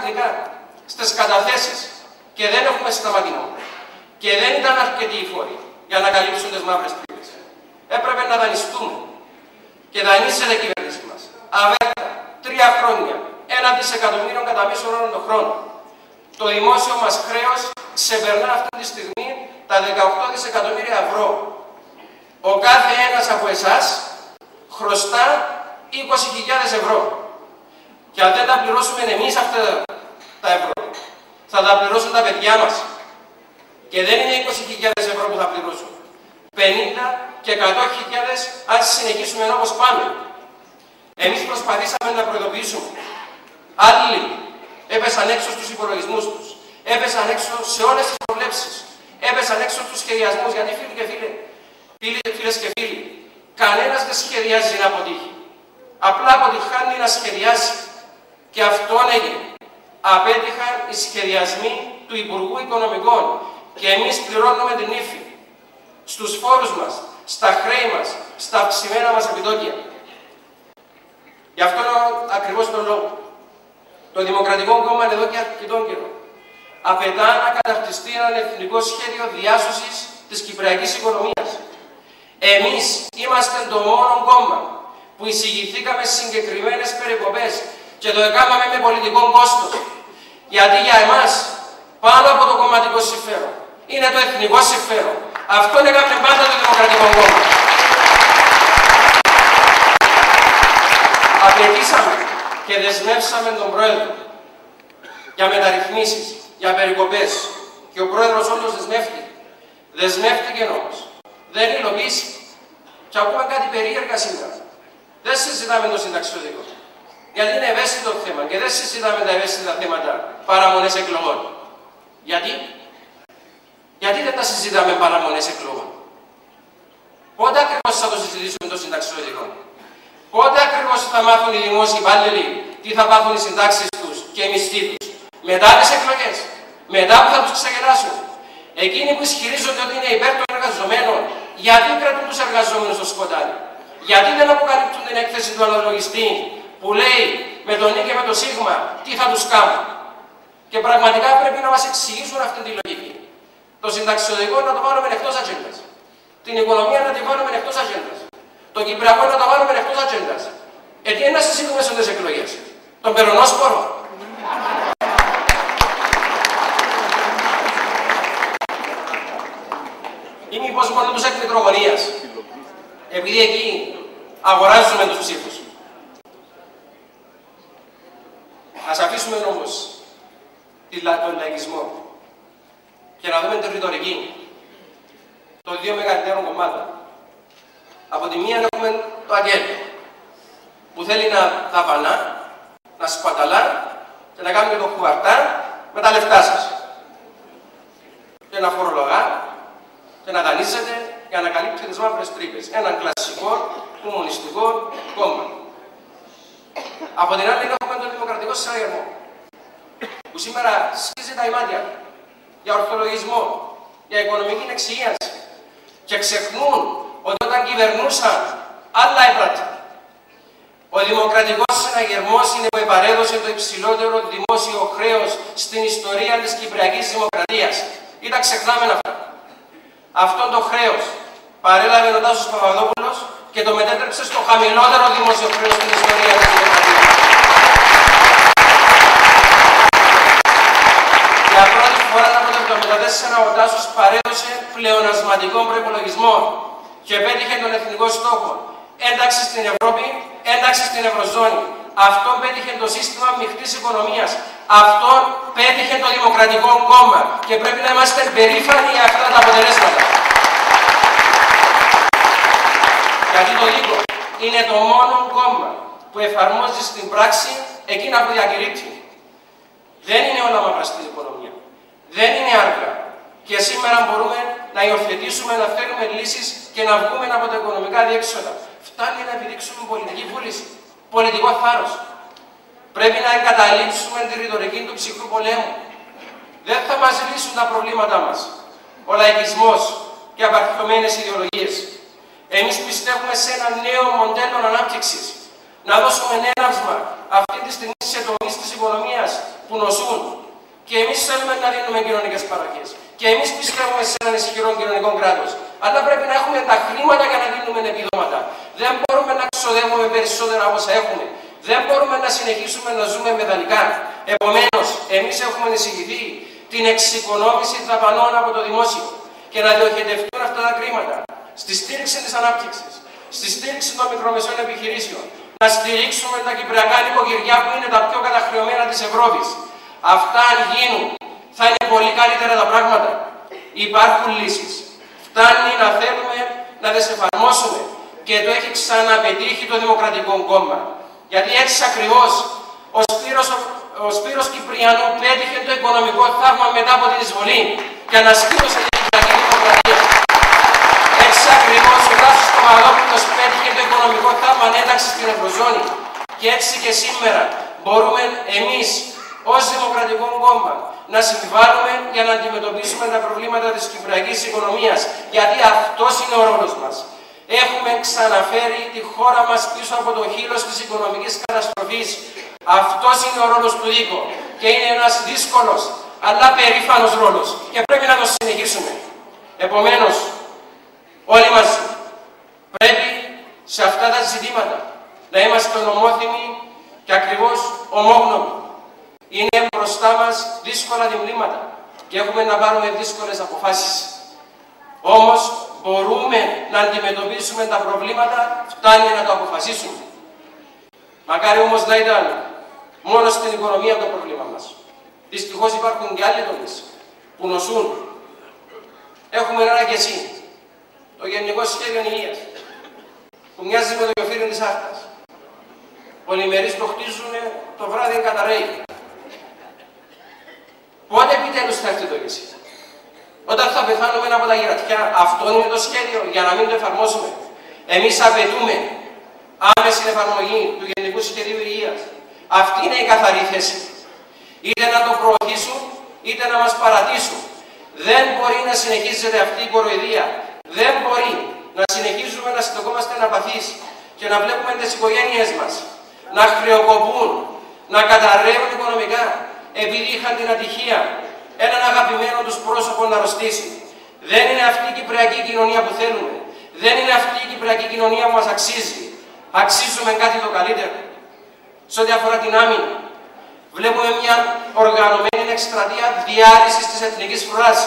εθνικά, στις καταθέσεις και δεν έχουμε συνταγματισμό. Και δεν ήταν αρκετοί οι φόροι για να καλύψουν τις μαύρες τρύπες. Έπρεπε να δανειστούμε. Και δανείσεται η κυβέρνηση μας. Αβέρτα, 3 χρόνια, 1 δισεκατομμύριο κατά μέσο όρο το χρόνο. Το δημόσιο μας χρέος ξεπερνά αυτή τη στιγμή τα 18 δισεκατομμύρια ευρώ. Ο κάθε ένας από εσάς χρωστά 20.000 ευρώ. Και αν δεν τα πληρώσουμε εμείς αυτά τα ευρώ, θα τα πληρώσουν τα παιδιά μας. Και δεν είναι 20.000 ευρώ που θα πληρώσουν. 50 και 100.000 αν συνεχίσουμε όπως πάμε. Εμείς προσπαθήσαμε να προειδοποιήσουμε. Άλλοι έπεσαν έξω στους υπολογισμούς τους. Έπεσαν έξω σε όλες τις προβλέψεις. Έπεσαν έξω στους σχεδιασμούς. Γιατί φίλες και φίλοι, κανένας δεν σχεδιάζει να αποτύχει. Απλά αποτυχάνει να σχεδιάσει. Και αυτό έγινε. Απέτυχαν οι σχεδιασμοί του Υπουργού Οικονομικών. Και εμείς πληρώνουμε την ύφη. Στους φόρους μας, στα χρέη μας, στα αυξημένα μας επιτόκια. Γι' αυτό ακριβώς τον λόγο. Το Δημοκρατικό Κόμμα εδώ και αρκετό καιρό απαιτά να καταρτιστεί ένα εθνικό σχέδιο διάσωσης της κυπριακής οικονομίας. Εμείς είμαστε το μόνο κόμμα που εισηγηθήκαμε συγκεκριμένες περικοπές και το έκαναμε με πολιτικό κόστος. Γιατί για εμάς, πάνω από το κομματικό συμφέρον, είναι το εθνικό συμφέρον. Αυτό έκαμε πάντα το Δημοκρατικό Κόμμα. Απαιτήσαμε και δεσμεύσαμε τον Πρόεδρο για μεταρρυθμίσεις, για περικοπές. Και ο Πρόεδρος όντως δεσμεύτηκε. Δεσμεύτηκε όμως. Δεν υλοποίησε. Και ακούμε κάτι περίεργα σήμερα. Δεν συζητάμε το συνταξιοδικό. Γιατί είναι ευαίσθητο θέμα και δεν συζητάμε τα ευαίσθητα θέματα παραμονές εκλογών. Γιατί δεν τα συζητάμε παραμονές εκλογών. Πότε ακριβώς θα το συζητήσουμε το συνταξιοδικό. Πότε ακριβώς θα μάθουν οι δημόσιοι υπάλληλοι τι θα πάθουν οι συντάξεις τους και οι μισθοί τους. Μετά τις εκλογές. Μετά που θα τους ξεγελάσουν. Εκείνοι που ισχυρίζονται ότι είναι υπέρ των εργαζομένων, γιατί κρατούν τους εργαζόμενους στο σκοτάδι. Γιατί δεν αποκαλύπτουν την έκθεση του αναλογιστή που λέει με τον Ι και με το Σ τι θα τους κάνουν. Και πραγματικά πρέπει να μας εξηγήσουν αυτή τη λογική. Το συνταξιοδικό να το βάλουμε εκτός ατζέντας. Την οικονομία να τη βάλουμε εκτός ατζέντας. Το κυπριακό να το βάλουμε εκτός ατζέντας. Τι είναι να συζητούμε στις εκλογές. Τον περονόσπορο. Ή μήπως μόνο τους εκ μητρογονίας. Επειδή εκεί αγοράζουμε τους ψήφους. Ας αφήσουμε όμως τον λαϊκισμό και να δούμε την ρητορική των 2 μεγαλύτερων κομμάτων. Από τη μία έχουμε το ΑΚΕΛ, που θέλει να δαπανά, να σπαταλά και να κάνει το κουβαρτά με τα λεφτά σας. Και να φορολογά και να δανείζεται για να καλύψει τις μαύρες τρύπες. Έναν κλασικό, κομμουνιστικό κόμμα. Από την άλλη έχουμε τον Δημοκρατικό Συναγερμό, που σήμερα σκίζει τα ημάτια για ορθολογισμό, για οικονομική εξυγίανση και ξεχνούν ότι όταν κυβερνούσαν άλλα έπρατα. Ο Δημοκρατικός Συναγερμός είναι που επαρέδωσε το υψηλότερο δημόσιο χρέος στην ιστορία της Κυπριακής Δημοκρατίας. Ή τα ξεχνάμε αυτά. Αυτό το χρέος παρέλαβε ο Τάσος Παπαδόπουλος και το μετέτρεψε στο χαμηλότερο δημόσιο χρέος στην ιστορία της Δημοκρατίας. Για πρώτη φορά από το 1974 ο Τάσος παρέδωσε πλεονασματικό προϋπολογισμό και πέτυχε τον εθνικό στόχο. Ένταξη στην Ευρώπη, ένταξη στην Ευρωζώνη. Αυτό πέτυχε το σύστημα μεικτής οικονομίας. Αυτό πέτυχε το Δημοκρατικό Κόμμα. Και πρέπει να είμαστε περήφανοι για αυτά τα αποτελέσματα. Γιατί το ΔΥΚΟ είναι το μόνο κόμμα που εφαρμόζει στην πράξη εκείνα που διακηρύττει. Δεν είναι όλα μαύρα στην οικονομία. Δεν είναι άργα. Και σήμερα μπορούμε να υιοθετήσουμε, να φέρουμε λύσεις και να βγούμε από τα οικονομικά διέξοδα. Φτάνει να επιδείξουμε πολιτική βούληση, πολιτικό θάρρος. Πρέπει να εγκαταλείψουμε τη ρητορική του ψυχρού πολέμου. Δεν θα μας λύσουν τα προβλήματά μας. Ο λαϊκισμός και απαρχιωμένες ιδεολογίες. Εμείς πιστεύουμε σε ένα νέο μοντέλο ανάπτυξης. να δώσουμε έναυσμα αυτή τη στιγμή σε τομείς της οικονομίας που νοσούν. Και εμείς θέλουμε να δίνουμε κοινωνικές παροχές. Και εμείς πιστεύουμε σε έναν ισχυρό κοινωνικό κράτος. Αλλά πρέπει να έχουμε τα χρήματα για να δίνουμε επιδόματα. Δεν μπορούμε να ξοδεύουμε περισσότερα από όσα έχουμε. Δεν μπορούμε να συνεχίσουμε να ζούμε με δανεικά. Επομένως, εμείς έχουμε εισηγηθεί την εξοικονόμηση δαπανών από το δημόσιο και να διοχετευτούν αυτά τα χρήματα στη στήριξη της ανάπτυξης, στη στήριξη των μικρομεσαίων επιχειρήσεων, να στηρίξουμε τα κυπριακά νοικοκυριά που είναι τα πιο καταχρεωμένα της Ευρώπης. Αυτά, αν γίνουν, θα είναι πολύ καλύτερα τα πράγματα. Υπάρχουν λύσεις. Φτάνει να θέλουμε να τις εφαρμόσουμε. Και το έχει ξαναπετύχει το Δημοκρατικό Κόμμα. Γιατί έτσι ακριβώς ο Σπύρος Κυπριανού πέτυχε το οικονομικό θαύμα μετά από την εισβολή και ανασκήνωσε την Κυπριακή Δημοκρατία. Έτσι ακριβώς ο Τάσος Παπαδόπουλος πέτυχε το οικονομικό θαύμα ένταξη στην Ευρωζώνη. Και έτσι και σήμερα μπορούμε εμείς ως Δημοκρατικό Κόμμα να συμβάλλουμε για να αντιμετωπίσουμε τα προβλήματα της κυπριακής οικονομίας. Γιατί αυτός είναι ο ρόλος μας. Έχουμε ξαναφέρει τη χώρα μας πίσω από το χείλος της οικονομικής καταστροφής. Αυτός είναι ο ρόλος του ΔΥΚΟ και είναι ένας δύσκολος αλλά περήφανος ρόλος και πρέπει να το συνεχίσουμε. Επομένως, όλοι μας πρέπει σε αυτά τα ζητήματα να είμαστε ομόθυμοι και ακριβώς ομόγνωμοι. Είναι μπροστά μας δύσκολα διβλήματα και έχουμε να πάρουμε δύσκολες αποφάσεις. Όμως, μπορούμε να αντιμετωπίσουμε τα προβλήματα, φτάνει να το αποφασίσουμε. Μακάρι όμως να ήταν μόνο στην οικονομία το πρόβλημα μας. Δυστυχώς υπάρχουν και άλλοι τομείς που νοσούν. Έχουμε ένα και εσύ, το Γενικό Σχέδιο Υγείας, που μοιάζει με το γεφύρι της Άρτας. Πολυμερείς το χτίζουν, το βράδυ καταραίει. Πότε επιτέλους θα έρθει το γεσί? Όταν θα πεθάνουμε από τα γυρατιά, αυτό είναι το σχέδιο για να μην το εφαρμόσουμε. Εμείς απαιτούμε άμεση εφαρμογή του Γενικού Σχεδίου Υγείας. Αυτή είναι η καθαρή θέση. Είτε να το προωθήσουν, είτε να μας παρατήσουν. Δεν μπορεί να συνεχίζεται αυτή η κοροϊδία. Δεν μπορεί να συνεχίζουμε να συντοκόμαστε αναπαθείς και να βλέπουμε τις οικογένειές μας να χρεοκοπούν, να καταρρεύουν οικονομικά, επειδή είχαν την ατυχία έναν αγαπημένο τους πρόσωπο να αρρωστήσει. Δεν είναι αυτή η κυπριακή κοινωνία που θέλουμε. Δεν είναι αυτή η κυπριακή κοινωνία που μας αξίζει. Αξίζουμε κάτι το καλύτερο. Σε ό,τι αφορά την άμυνα, βλέπουμε μια οργανωμένη εκστρατεία διάλυσης της εθνικής φρουράς.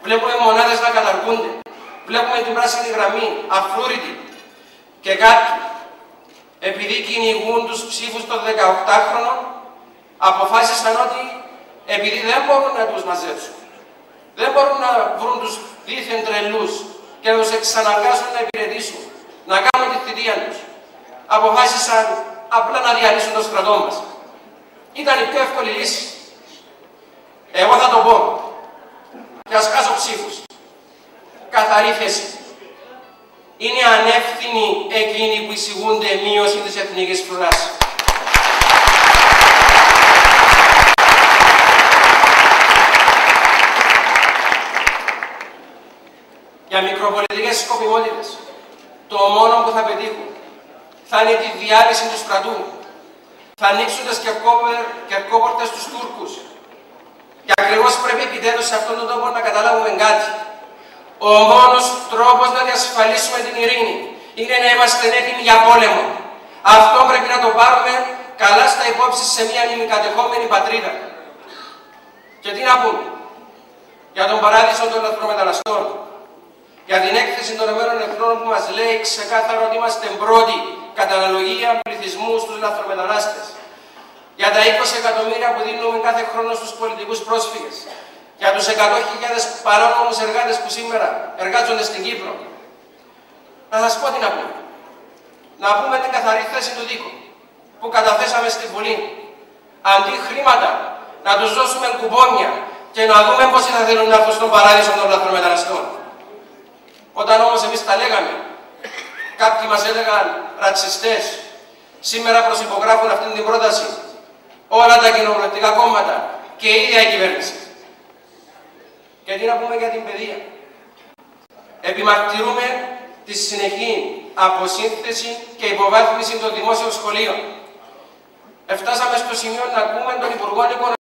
Βλέπουμε μονάδες να καταργούνται. Βλέπουμε την πράσινη γραμμή, αφρούρητη. Και κάποιοι, επειδή κυνηγούν τους ψήφους των 18χρονων, αποφάσισαν ότι επειδή δεν μπορούν να τους μαζέψουν, δεν μπορούν να βρουν τους δίθεν τρελούς και να τους εξαναγκάσουν να υπηρετήσουν, να κάνουν τη θητεία τους, αποφάσισαν απλά να διαλύσουν το στρατό μας. Ήταν η πιο εύκολη λύση. Εγώ θα το πω. Και ας χάσω ψήφους. Καθαρή θέση. Είναι ανεύθυνοι εκείνοι που εισηγούνται μείωση της εθνικής φρουράς. Για μικροπολιτικές σκοπιμότητες, το μόνο που θα πετύχουν θα είναι τη διάλυση του στρατού. Θα ανοίξουν τις κερκόπορτες στους Τούρκους. Και ακριβώς πρέπει επιτέλους σε αυτόν τον τόπο να καταλάβουμε κάτι. Ο μόνος τρόπος να διασφαλίσουμε την ειρήνη είναι να είμαστε έτοιμοι για πόλεμο. Αυτό πρέπει να το πάρουμε καλά στα υπόψη σε μια ημικατεχόμενη πατρίδα. Και τι να πούμε για τον παράδεισο των λαθρομεταναστών, για την έκθεση των ΗΕ που μας λέει ξεκάθαρα ότι είμαστε πρώτοι κατά αναλογία πληθυσμού στους λαθρομετανάστες, για τα 20 εκατομμύρια που δίνουμε κάθε χρόνο στους πολιτικούς πρόσφυγες, για τους 100.000 παράνομους εργάτες που σήμερα εργάζονται στην Κύπρο. Να σας πω τι να πούμε. Να πούμε την καθαρή θέση του ΔΥΚΟ που καταθέσαμε στη Βουλή. Αντί χρήματα να τους δώσουμε κουπόνια και να δούμε πόσοι θα θέλουν να έρθουν στον παράδεισο των λαθρομεταναστών. Όταν όμως εμείς τα λέγαμε, κάποιοι μας έλεγαν ρατσιστές. Σήμερα προσυπογράφουν αυτή την πρόταση όλα τα κοινοβουλευτικά κόμματα και η ίδια η κυβέρνηση. Και τι να πούμε για την παιδεία. Επιμαρτυρούμε τη συνεχή αποσύνθεση και υποβάθμιση των δημόσιων σχολείων. Εφτάσαμε στο σημείο να ακούμε τον Υπουργό Οικονομικών